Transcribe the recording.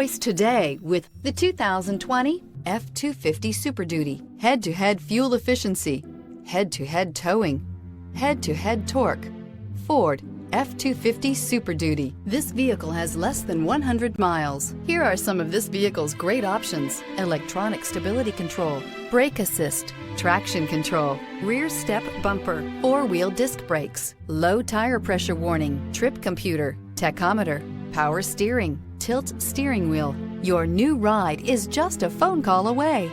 Choice today with the 2020 F-250 Super Duty. Head-to-head fuel efficiency, head-to-head towing, head-to-head torque. Ford F-250 Super Duty. This vehicle has less than 100 miles. Here are some of this vehicle's great options: electronic stability control, brake assist, traction control, rear step bumper, four-wheel disc brakes, low tire pressure warning, trip computer, tachometer, power steering, tilt steering wheel. Your new ride is just a phone call away.